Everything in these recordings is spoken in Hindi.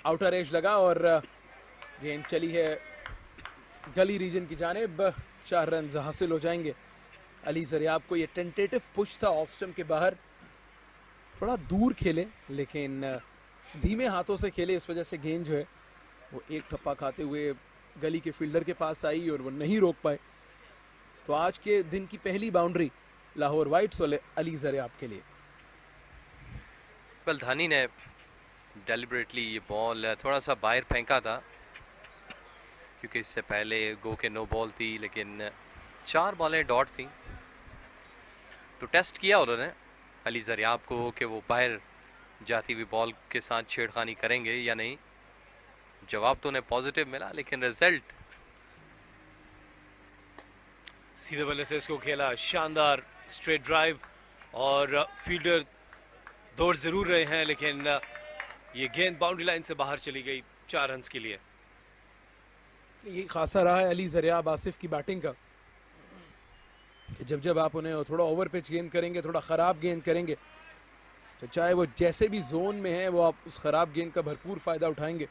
आउटर एज लगा और गेंद चली है गली रीजन की जानिब। 4 रन हासिल हो जाएंगे। अली ज़रियाब को ये टेंटेटिव पुश था ऑफ स्टंप के बाहर, थोड़ा दूर खेले लेकिन धीमे हाथों से खेले, इस वजह से गेंद जो है वो एक ठप्पा खाते हुए गली के फील्डर के पास आई और वो नहीं रोक पाए। तो आज के दिन की पहली बाउंड्री लाहौर वाइट्स और अली ज़रियाब के लिए। वेल, धानी ने डेलिबरेटली ये बॉल थोड़ा सा बाहर फेंका था क्योंकि इससे पहले गो के नो बॉल थी, लेकिन 4 बॉलें डॉट थी। तो टेस्ट किया उन्होंने अली ज़रियाब को कि वो बाहर जाती हुई बॉल के साथ छेड़खानी करेंगे या नहीं। जवाब तो उन्हें पॉजिटिव मिला, लेकिन रिजल्ट सीधे बल्ले से इसको खेला, शानदार स्ट्रेट ड्राइव और फील्डर दौड़ जरूर रहे हैं लेकिन ये गेंद बाउंड्री लाइन से बाहर चली गई 4 रन के लिए। ये खासा रहा है अली ज़रियाब आसिफ की बैटिंग का कि जब जब आप उन्हें थोड़ा ओवर पिच गेंद करेंगे, थोड़ा ख़राब गेंद करेंगे, तो चाहे वो जैसे भी जोन में है वो आप उस ख़राब गेंद का भरपूर फ़ायदा उठाएंगे।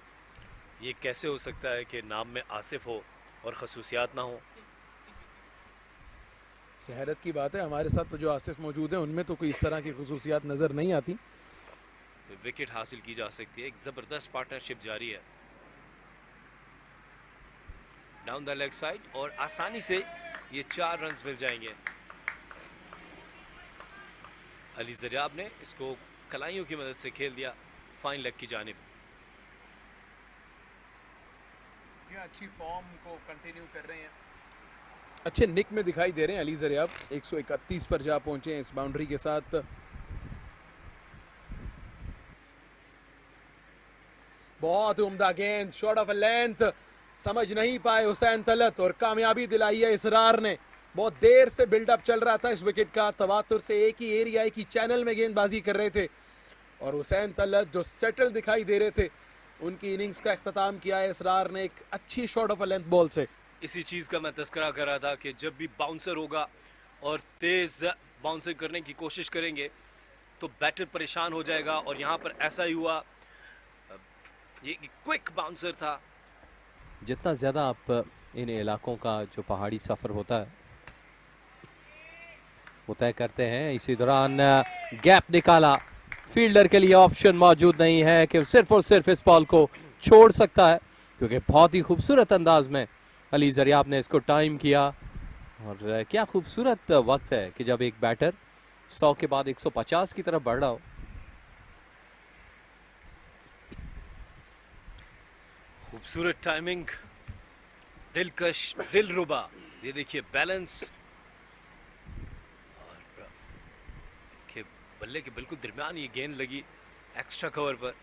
ये कैसे हो सकता है कि नाम में आसिफ हो और खसूसियात ना हो? हैरत की बात है, हमारे साथ तो जो आसिफ मौजूद हैं उनमें तो कोई इस तरह की खसूसियात नज़र नहीं आती। तो विकेट हासिल की जा सकती है, एक ज़बरदस्त पार्टनरशिप जारी है डाउन द लेग साइड और आसानी से ये 4 रन मिल जाएंगे। अली ज़रियाब ने इसको कलाइयों की मदद से खेल दिया फाइन लेग की जानिब। अच्छी फॉर्म को कंटिन्यू कर रहे हैं, अच्छे निक में दिखाई दे रहे हैं अली ज़रियाब। 131 पर जा पहुंचे हैं इस बाउंड्री के साथ। बहुत उम्दा गेंद, शॉट ऑफ लेंथ, समझ नहीं पाए हुसैन तलत और कामयाबी दिलाई है इसरार ने। बहुत देर से बिल्डअप चल रहा था इस विकेट का, तवातुर से एक ही एरिया एक ही चैनल में गेंदबाजी कर रहे थे और हुसैन तलत जो सेटल दिखाई दे रहे थे उनकी इनिंग्स का इख्तिताम किया है इसरार ने एक अच्छी शॉट ऑफ लेंथ बॉल से। इसी चीज़ का मैं तस्करा कर रहा था कि जब भी बाउंसर होगा और तेज़ बाउंसर करने की कोशिश करेंगे तो बैटर परेशान हो जाएगा और यहाँ पर ऐसा ही हुआ। ये क्विक बाउंसर था। जितना ज़्यादा आप इन इलाकों का जो पहाड़ी सफ़र होता है वो तय करते हैं, इसी दौरान गैप निकाला, फील्डर के लिए ऑप्शन मौजूद नहीं है कि सिर्फ और सिर्फ इस बॉल को छोड़ सकता है, क्योंकि बहुत ही खूबसूरत अंदाज में अली ज़रियाब ने इसको टाइम किया। और क्या खूबसूरत वक्त है कि जब एक बैटर 100 के बाद 150 की तरफ बढ़ रहा हो। खूबसूरत टाइमिंग, दिलकश, दिलरुबा। ये देखिए बैलेंस और के बल्ले के बिल्कुल दरमियान ये गेंद लगी एक्स्ट्रा कवर पर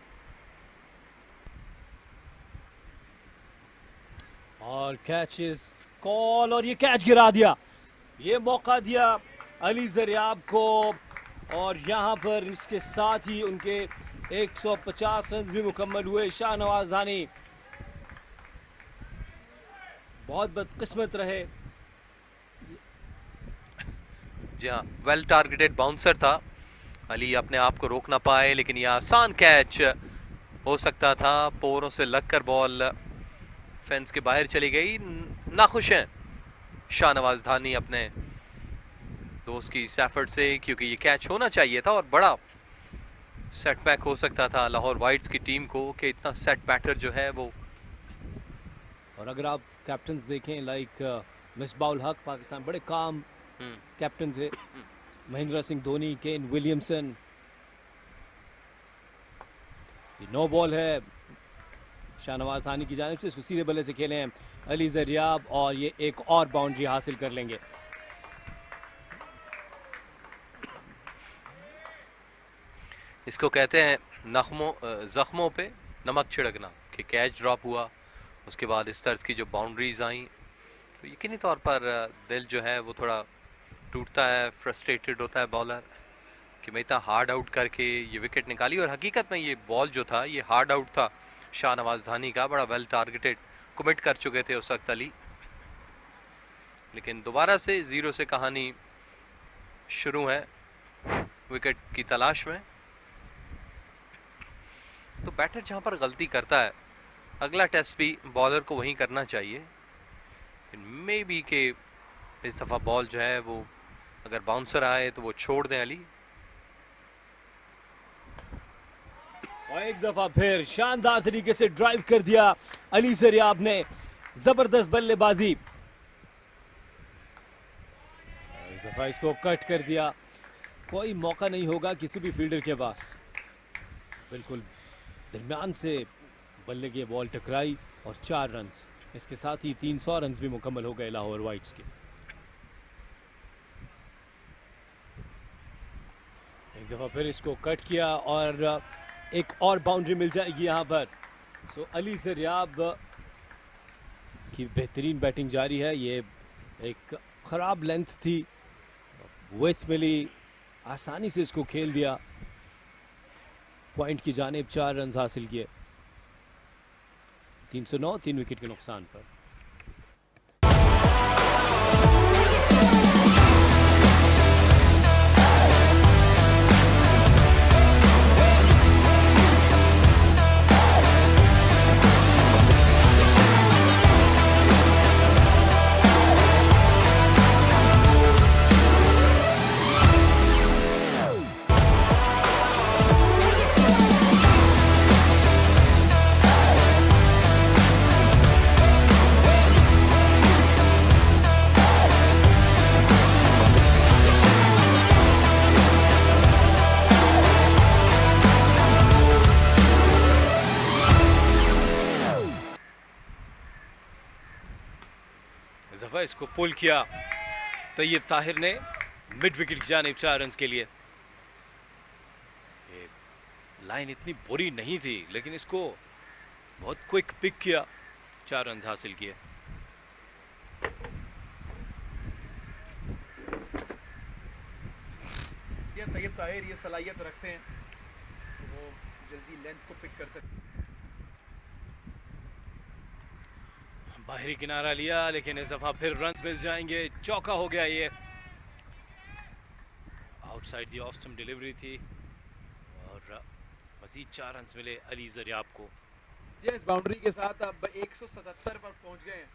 और कैचेस कॉल और ये कैच गिरा दिया। ये मौका दिया अली ज़रियाब को और यहाँ पर इसके साथ ही उनके 150 रन भी मुकम्मल हुए। शाहनवाज धानी बहुत बदकिस्मत रहे। जी हाँ, वेल टारगेटेड बाउंसर था, अली अपने आप को रोक ना पाए, लेकिन यह आसान कैच हो सकता था। पोरों से लगकर बॉल फेंस के बाहर चली गई। नाखुश हैं शाहनवाज धानी अपने दोस्त की इस एफर्ट से, क्योंकि ये कैच होना चाहिए था और बड़ा सेटबैक हो सकता था लाहौर वाइट्स की टीम को कि इतना सेट बैटर जो है वो। और अगर आप कैप्टन्स देखें लाइक मिसबाउल हक पाकिस्तान बड़े काम कैप्टन थे, महेंद्र सिंह धोनी, केन विलियमसन। ये नो बॉल है शाहनवाज धानी की जानिब से, इसको सीधे बल्ले से खेले हैं अली ज़रियाब और ये एक और बाउंड्री हासिल कर लेंगे। इसको कहते हैं जख्मों पे नमक छिड़कना, कि कैच ड्रॉप हुआ उसके बाद इस तर्ज की जो बाउंड्रीज आई तो यकीनी तौर पर दिल जो है वो थोड़ा टूटता है, फ्रस्ट्रेटेड होता है बॉलर कि मैं इतना हार्ड आउट करके ये विकेट निकाली। और हकीकत में ये बॉल जो था ये हार्ड आउट था शाहनवाज धानी का, बड़ा वेल टारगेटेड, कमिट कर चुके थे उस वक्त अली। लेकिन दोबारा से 0 से कहानी शुरू है विकेट की तलाश में। तो बैटर जहाँ पर गलती करता है अगला टेस्ट भी बॉलर को वहीं करना चाहिए। मे बी के इस दफ़ा बॉल जो है वो अगर बाउंसर आए तो वो छोड़ दें अली। और एक दफा फिर शानदार तरीके से ड्राइव कर दिया अली जरियाब ने, जबरदस्त बल्लेबाजी। इस दफा इसको कट कर दिया, कोई मौका नहीं होगा किसी भी फील्डर के पास। बिल्कुल दरमियान से बल्ले की बॉल टकराई और 4 रन्स, इसके साथ ही 300 रन्स भी मुकम्मल हो गए लाहौर वाइट्स के। एक दफा फिर इसको कट किया और एक और बाउंड्री मिल जाएगी यहाँ पर। सो अली जरियाब की बेहतरीन बैटिंग जारी है। ये एक ख़राब लेंथ थी, विड्थ मिली, आसानी से इसको खेल दिया, पॉइंट की जानिब 4 रन हासिल किए। 309 3 विकेट के नुकसान पर। इस दफा इसको पुल किया तैयब ताहिर ने मिड विकेट की जानिब 4 रन के लिए। ये लाइन इतनी बुरी नहीं थी लेकिन इसको बहुत क्विक पिक किया, 4 रन हासिल किए। ये तैयब ताहिर ये सलाहियत रखते हैं कि वो जल्दी लेंथ को पिक कर सकते। बाहरी किनारा लिया लेकिन इस दफा फिर रन्स मिल जाएंगे, चौका हो गया ये। Outside the off stump delivery थी और मजीद 4 रन्स मिले अली जरियाब को। इस बाउंड्री के साथ अब 177 पर पहुंच गए हैं।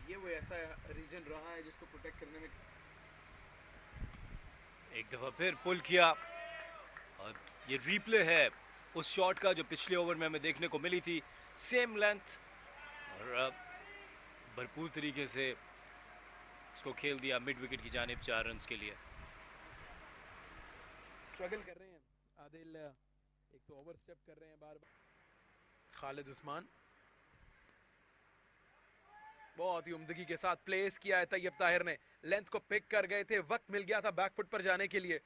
ये वो ऐसा रीजन रहा है जिसको प्रोटेक्ट करने में। एक दफा फिर पुल किया और ये रिप्ले है उस शॉट का जो पिछले ओवर में हमें देखने को मिली थी, सेम लेंथ और भरपूर तरीके से इसको खेल दिया मिड विकेट की जानिब 4 रन के लिए। स्ट्रगल कर रहे हैं आदिल, एक तो ओवर स्टेप कर रहे हैं बार बार। खालिद उस्मान बहुत ही उम्दगी के साथ प्लेस किया है तैयब ताहिर ने, लेंथ को पिक कर गए थे, वक्त मिल गया था बैकफुट पर जाने के लिए।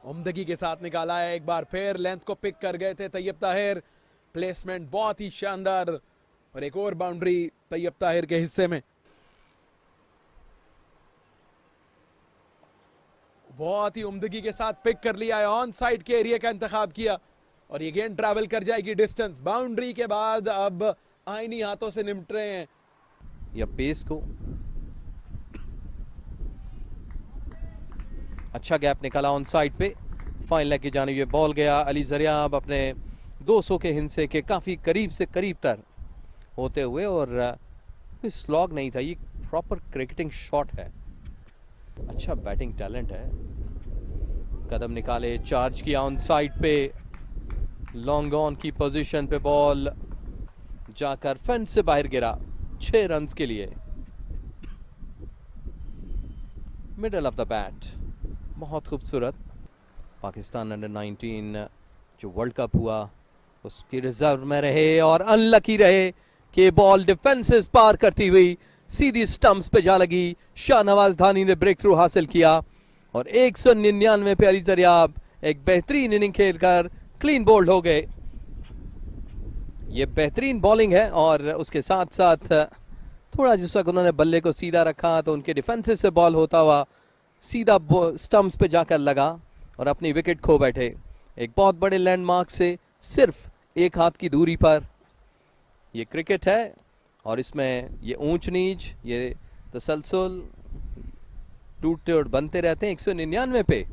उम्दगी के साथ निकाला है, एक बार फिर लेंथ को पिक कर गए थे तैयब ताहिर, प्लेसमेंट बहुत ही शानदार और एक और बाउंड्री तैयब ताहिर के हिस्से में। बहुत ही उम्दगी के साथ पिक कर लिया है, ऑन साइड के एरिया का इंतखाब किया और ये गेंद ट्रैवल कर जाएगी डिस्टेंस। बाउंड्री के बाद अब आईनी हाथों से निपट रहे हैं या पेस को। अच्छा गैप निकाला ऑन साइड पे, फाइन लेग की जानिब ये बॉल गया। अली जरियाब अपने 200 के हिस्से के काफ़ी करीब से करीब तर होते हुए, और कोई स्लॉग नहीं था, ये प्रॉपर क्रिकेटिंग शॉट है। अच्छा बैटिंग टैलेंट है। कदम निकाले, चार्ज किया ऑन साइड पे, लॉन्ग ऑन की पोजीशन पे बॉल जाकर फेंस से बाहर गिरा, 6 रन के लिए। मिडल ऑफ द बैट, बहुत खूबसूरत। पाकिस्तान अंडर 19 जो वर्ल्ड कप हुआ उसकी रिजर्व में रहे और अनलकी रहे कि बॉल डिफेंसेस पार करती हुई सीधी स्टंप्स पे जा लगी। शाहनवाज धानी ने ब्रेक थ्रू हासिल किया और 199 पे अली जरियाब एक बेहतरीन इनिंग खेलकर क्लीन बोल्ड हो गए। ये बेहतरीन बॉलिंग है और उसके साथ साथ थोड़ा जिस वक्त उन्होंने बल्ले को सीधा रखा तो उनके डिफेंसेस से बॉल होता हुआ सीधा स्टंप्स पे जाकर लगा और अपनी विकेट खो बैठे। एक बहुत बड़े लैंडमार्क से सिर्फ एक हाथ की दूरी पर ये क्रिकेट है और इसमें ये ऊंच नीच, ये तसलसल टूटते और बनते रहते हैं। 199 पे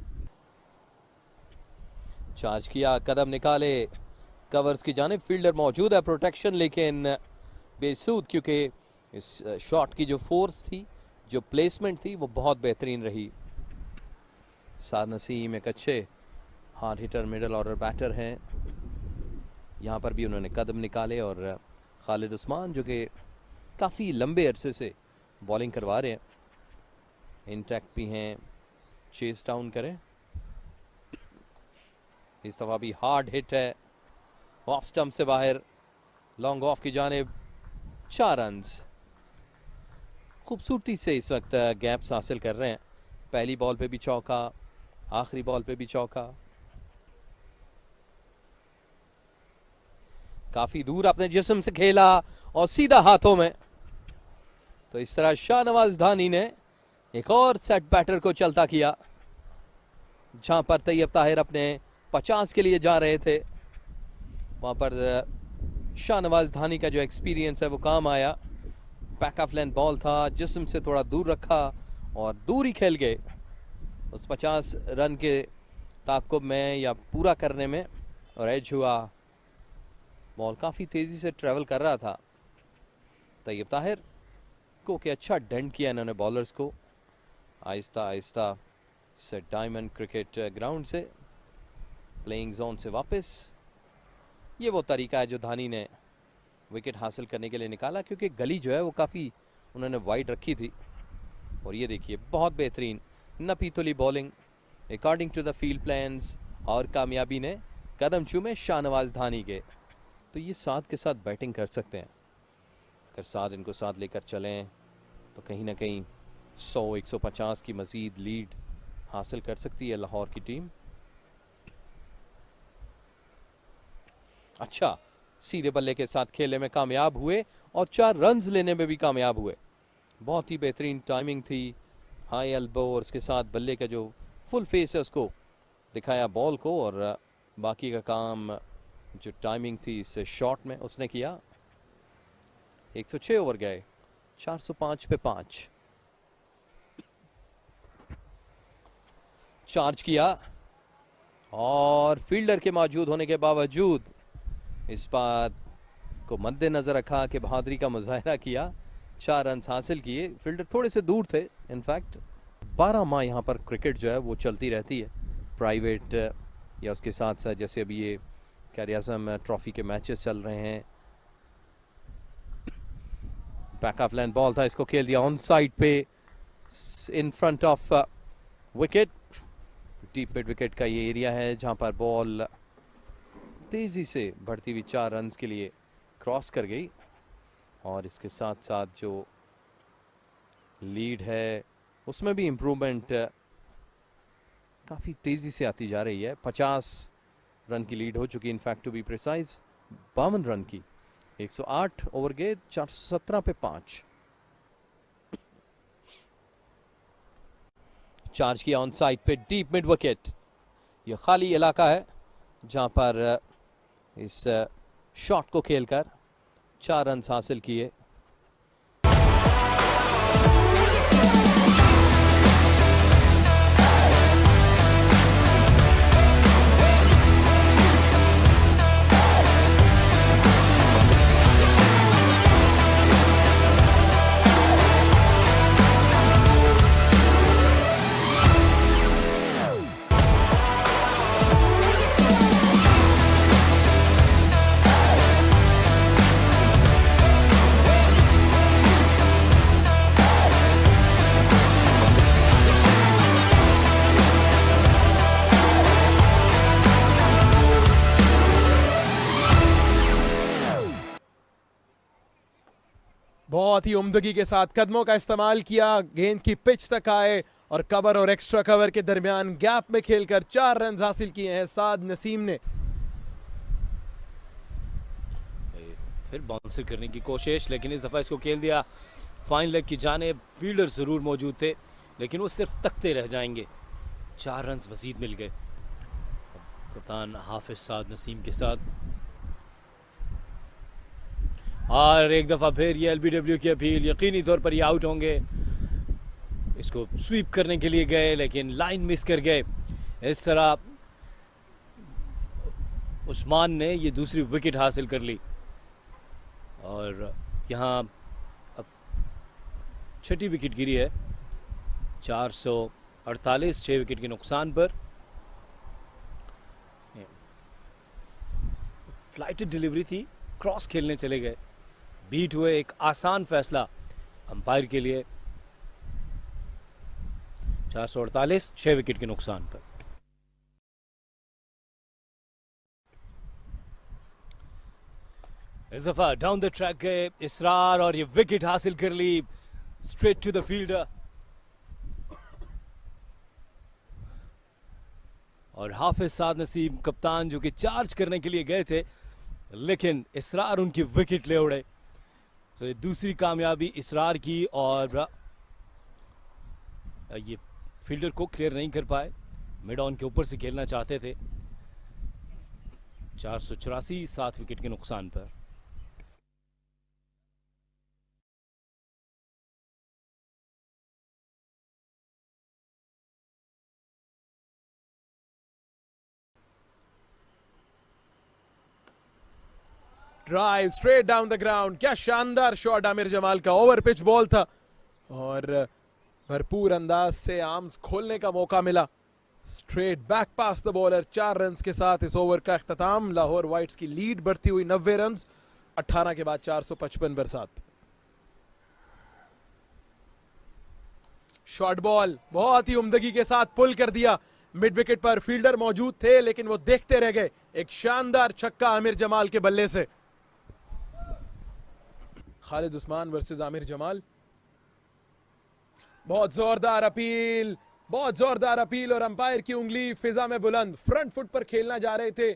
चार्ज किया, कदम निकाले कवर्स की जानिब, फील्डर मौजूद है, प्रोटेक्शन लेकिन बेसूद, क्योंकि इस शॉट की जो फोर्स थी, जो प्लेसमेंट थी, वो बहुत बेहतरीन रही। साद नसीम एक अच्छे hard hitter, middle order batter हैं। यहाँ पर भी उन्होंने कदम निकाले और खालिद उस्मान जो कि काफ़ी लंबे अरसे से बॉलिंग करवा रहे हैं, इंटैक्ट भी हैं, चेस डाउन करें। इस दफ़ा भी हार्ड हिट है, ऑफ स्टंप से बाहर, लॉन्ग ऑफ की जानिब, 4 रन्स। खूबसूरती से इस वक्त गैप्स हासिल कर रहे हैं। पहली बॉल पे भी चौका, आखिरी बॉल पे भी चौका, काफी दूर अपने जिस्म से खेला और सीधा हाथों में। तो इस तरह शाहनवाज धानी ने एक और सेट बैटर को चलता किया। जहां पर तैयब ताहिर अपने 50 के लिए जा रहे थे, वहां पर शाहनवाज धानी का जो एक्सपीरियंस है वो काम आया। बैक ऑफ लेंथ बॉल था, जिस्म से थोड़ा दूर रखा और दूर ही खेल गए उस 50 रन के ताक़ुब में या पूरा करने में, और एज हुआ। बॉल काफ़ी तेज़ी से ट्रैवल कर रहा था। तैयब ताहिर को कि अच्छा डेंट किया इन्होंने बॉलर्स को, आहिस्ता आहिस्ता से डायमंड क्रिकेट ग्राउंड से, प्लेइंग जोन से वापस। ये वो तरीका है जो धानी ने विकेट हासिल करने के लिए निकाला, क्योंकि गली जो है वो काफ़ी उन्होंने वाइड रखी थी। और ये देखिए बहुत बेहतरीन नपीतुली bowling according to the field plans, और कामयाबी ने कदम चूमे शाहनवाज धानी के। तो ये साथ के साथ बैटिंग कर सकते हैं। अगर साथ इनको साथ लेकर चलें तो कहीं ना कहीं 100-150 की मज़ीद लीड हासिल कर सकती है लाहौर की टीम। अच्छा, सीधे बल्ले के साथ खेलने में कामयाब हुए और 4 रन्स लेने में भी कामयाब हुए। बहुत ही बेहतरीन टाइमिंग थी, हाई एल्बो, और उसके साथ बल्ले का जो फुल फेस है उसको दिखाया बॉल को, और बाकी का काम जो टाइमिंग थी इस शॉट में उसने किया। 106 ओवर गए, 405 पे 5। चार्ज किया और फील्डर के मौजूद होने के बावजूद इस बात को मद्देनजर रखा कि बहादुरी का मुजाहरा किया, 4 रन हासिल किए। फील्डर थोड़े से दूर थे। इनफैक्ट 12 माह यहाँ पर क्रिकेट जो है वो चलती रहती है, प्राइवेट या उसके साथ साथ जैसे अभी ये क़ायद-ए-आज़म ट्रॉफी के मैचेस चल रहे हैं। बैक ऑफ लाइन बॉल था, इसको खेल दिया ऑन साइड पे in front of wicket. Deep mid wicket का ये एरिया है जहां पर बॉल तेजी से बढ़ती हुई 4 रन के लिए क्रॉस कर गई, और इसके साथ साथ जो लीड है उसमें भी इम्प्रूवमेंट काफ़ी तेज़ी से आती जा रही है। 50 रन की लीड हो चुकी, in fact to be precise 52 run की। 108 ओवर गए, 417 पे 5। चार्ज किया ऑन साइड पे डीप मिड विकेट। ये खाली इलाका है जहां पर इस शॉट को खेलकर 4 रन हासिल किए। बहुत ही उम्दगी के साथ कदमों का इस्तेमाल किया, गेंद की पिच तक आए और कवर और एक्स्ट्रा कवर के दरमियान गैप में खेलकर 4 रन हासिल किए हैं साद नसीम ने। फिर बाउंसर करने की कोशिश, लेकिन इस दफ़ा इसको खेल दिया फाइन लेग की जानिब। फील्डर ज़रूर मौजूद थे लेकिन वो सिर्फ तकते रह जाएंगे। 4 रन मज़ीद मिल गए कप्तान हाफिज साद नसीम के साथ। और एक दफ़ा फिर ये LBW की अपील, यकीनी तौर पर ये आउट होंगे। इसको स्वीप करने के लिए गए लेकिन लाइन मिस कर गए। इस तरह उस्मान ने ये दूसरी विकेट हासिल कर ली और यहाँ अब छठी विकेट गिरी है 448 6 विकेट के नुकसान पर। फ्लाइटेड डिलीवरी थी, क्रॉस खेलने चले गए, बीट हुए, एक आसान फैसला अंपायर के लिए। 448 6 विकेट के नुकसान पर। इस दफा डाउन द ट्रैक गए इसरार और ये विकेट हासिल कर ली स्ट्रेट टू द फील्डर। और हाफिज साद नसीम कप्तान जो कि चार्ज करने के लिए गए थे, लेकिन इसरार उनकी विकेट ले उड़े। तो ये दूसरी कामयाबी इसरार की और ये फील्डर को क्लियर नहीं कर पाए, मिड ऑन के ऊपर से खेलना चाहते थे। 484 7 विकेट के नुकसान पर। Drive straight down the ground, क्या शानदार शॉट आमिर जमाल का, ओवर पिच बॉल था और भरपूर अंदाज से आर्म्स खोलने का मौका मिला। Straight back pass the bowler. 4 runs के साथ इस ओवर का इख्तिताम। लाहौर वाइट्स की लीड बढ़ती हुई 90 रन्स, 18 के बाद 455 बरसात। शॉर्ट बॉल बहुत ही उम्दगी के साथ पुल कर दिया। मिड विकेट पर फील्डर मौजूद थे लेकिन वो देखते रह गए। एक शानदार छक्का आमिर जमाल के बल्ले से। खालिद उस्मान वर्सेस आमिर जमाल। बहुत जोरदार अपील, बहुत जोरदार अपील और अंपायर की उंगली फिजा में बुलंद। फ्रंट फुट पर खेलना जा रहे थे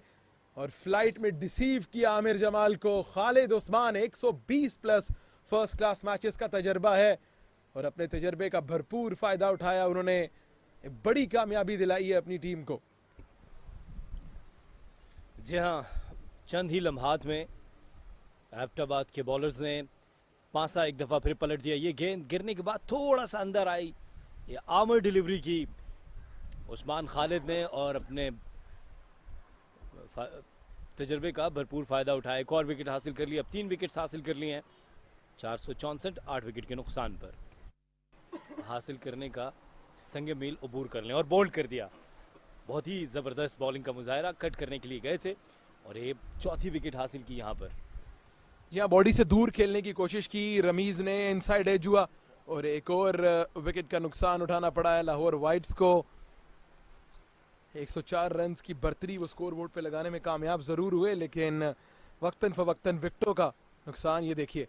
और फ्लाइट में डिसीव किया आमिर जमाल को। Khalid Usman 120 plus first class matches का तजर्बा है और अपने तजर्बे का भरपूर फायदा उठाया। उन्होंने एक बड़ी कामयाबी दिलाई है अपनी टीम को। जी हाँ, चंद ही लम्हात में एबटाबाद के बॉलर्स ने पासा एक दफा फिर पलट दिया। ये गेंद गिरने के बाद थोड़ा सा अंदर आई, ये आर्मर डिलीवरी की उस्मान खालिद ने और अपने तजर्बे का भरपूर फायदा उठाया। एक और विकेट हासिल कर ली, अब 3 विकेट्स हासिल कर ली हैं। 464 8 विकेट के नुकसान पर। हासिल करने का संगे मील अबूर कर लें और बोल्ड कर दिया। बहुत ही ज़बरदस्त बॉलिंग का मुजाहरा, कट करने के लिए गए थे और ये चौथी विकेट हासिल की यहाँ पर। यहाँ बॉडी से दूर खेलने की कोशिश की रमीज ने, इनसाइड एज हुआ और एक और विकेट का नुकसान उठाना पड़ा है लाहौर वाइट्स को। 104 रन्स की बर्तरी वो स्कोर बोर्ड पे लगाने में कामयाब जरूर हुए लेकिन वक्तन फवक्तन विकेटों का नुकसान। ये देखिए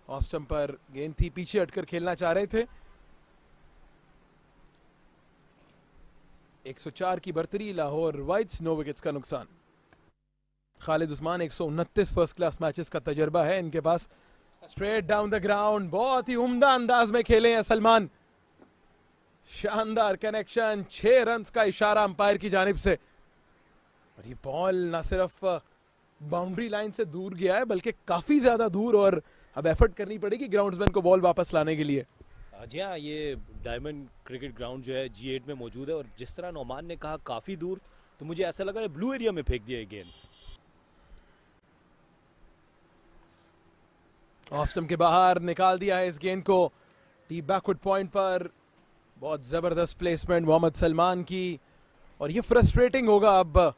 ऑफ स्टंप पर गेंद थी, पीछे हटकर खेलना चाह रहे थे। 104 की बर्तरी, लाहौर वाइट्स 9 विकेट्स का नुकसान। Khalid Usman 129 first class matches का तजर्बा है इनके पास। स्ट्रेट डाउन द ग्राउंड, बहुत ही उम्दा अंदाज में खेले हैं सलमान। शानदार कनेक्शन, 6 रन्स का इशारा अंपायर की जानिब से और ये बॉल ना सिर्फ बाउंड्री लाइन से दूर गया है बल्कि काफी ज्यादा दूर और अब एफर्ट करनी पड़ेगी ग्राउंड्समैन को बॉल वापस लाने के लिए। जी हाँ, ये डायमंड क्रिकेट ग्राउंड जो है G8 में मौजूद है और जिस तरह नौमान ने कहा काफी दूर, तो मुझे ऐसा लगा ब्लू एरिया में फेंक दिया गेंद। ऑफ स्टंप के बाहर निकाल दिया है इस गेंद को डी बैकवर्ड पॉइंट पर। बहुत जबरदस्त प्लेसमेंट मोहम्मद सलमान की और ये फ्रस्ट्रेटिंग होगा अब।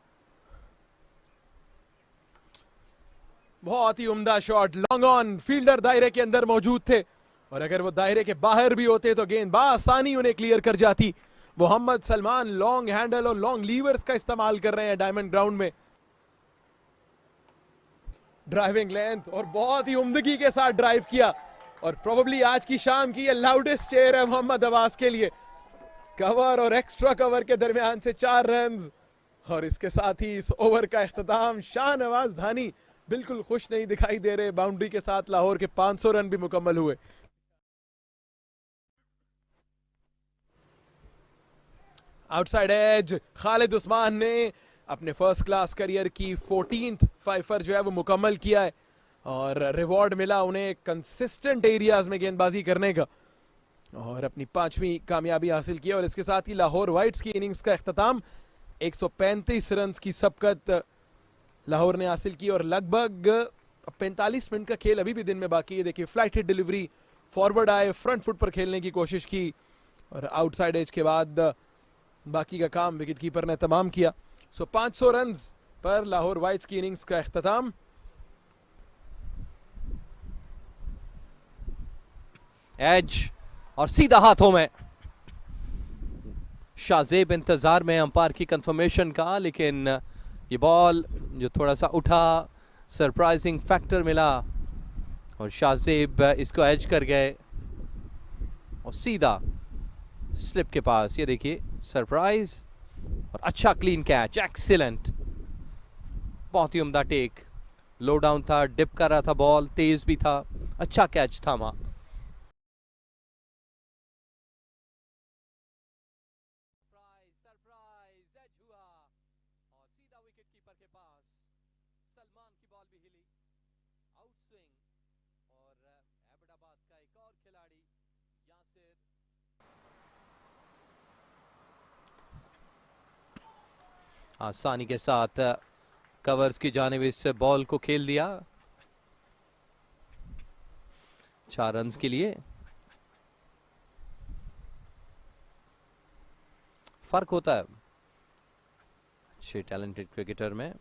बहुत ही उम्दा शॉट, लॉन्ग ऑन, फील्डर दायरे के अंदर मौजूद थे और अगर वो दायरे के बाहर भी होते तो गेंद बासानी उन्हें क्लियर कर जाती। मोहम्मद सलमान लॉन्ग हैंडल और लॉन्ग लीवर्स का इस्तेमाल कर रहे हैं डायमंड ग्राउंड में। ड्राइविंग लेंथ और बहुत ही उम्दगी के साथ ड्राइव किया और प्रोबेबली आज की शाम की ये लाउडेस्ट चेयर है मोहम्मद अब्बास के लिए। कवर और एक्स्ट्रा कवर के दरमियान से 4 रन्स और इसके साथ ही इस ओवर का इख्तिताम। शाहनवाज धानी बिल्कुल खुश नहीं दिखाई दे रहे। बाउंड्री के साथ लाहौर के 500 रन भी मुकम्मल हुए। आउटसाइड एज, खालिद उस्मान ने अपने फर्स्ट क्लास करियर की 14th फाइफर जो है वो मुकम्मल किया है और रिवॉर्ड मिला उन्हें कंसिस्टेंट एरियाज में गेंदबाजी करने का और अपनी 5वीं कामयाबी हासिल की और इसके साथ ही लाहौर वाइट्स की इनिंग्स का इख्तिताम 135 रन की सबकत लाहौर ने हासिल की और लगभग 45 मिनट का खेल अभी भी दिन में बाकी है। देखिए फ्लाइट हिट डिलीवरी, फॉरवर्ड आए, फ्रंट फुट पर खेलने की कोशिश की और आउटसाइड एज के बाद बाकी का काम विकेट कीपर ने तमाम किया। सो 500 रन पर लाहौर वाइट्स की इनिंग्स का इख्तिताम। एज और सीधा हाथों में। शाहजेब इंतजार में अंपायर की कंफर्मेशन का, लेकिन ये बॉल जो थोड़ा सा उठा, सरप्राइजिंग फैक्टर मिला और शाहजेब इसको एज कर गए और सीधा स्लिप के पास। ये देखिए सरप्राइज और अच्छा क्लीन कैच, एक्सीलेंट, बहुत ही उम्दा टेक। लो डाउन था, डिप कर रहा था बॉल, तेज भी था, अच्छा कैच था वहां। आसानी के साथ कवर्स की जानिब इस बॉल को खेल दिया 4 रन्स के लिए। फर्क होता है अच्छे टैलेंटेड क्रिकेटर में।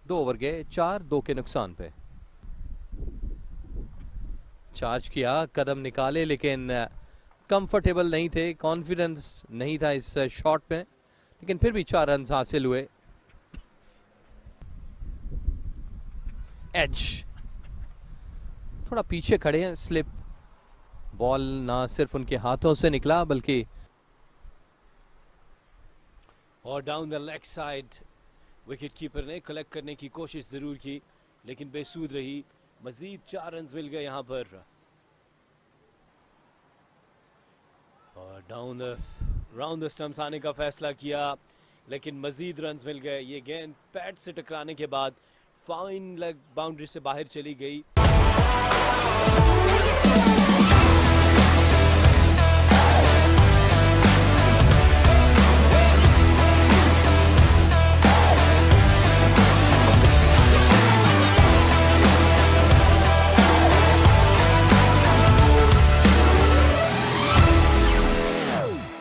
2 ओवर गए, 4, 2 के नुकसान पे। चार्ज किया, कदम निकाले, लेकिन कंफर्टेबल नहीं थे, कॉन्फिडेंस नहीं था इस शॉट में, लेकिन फिर भी 4 रन हासिल हुए। एज थोड़ा पीछे खड़े हैं, स्लिप बॉल ना सिर्फ उनके हाथों से निकला बल्कि और down the leg side wicket keeper ने कलेक्ट करने की कोशिश जरूर की, लेकिन बेसूद रही। मजीद 4 रन मिल गए यहां पर और डाउन राउंड द स्टंप्स आने का फैसला किया, लेकिन मजीद रन्स मिल गए। ये गेंद पैड से टकराने के बाद फाइन लेग बाउंड्री से बाहर चली गई।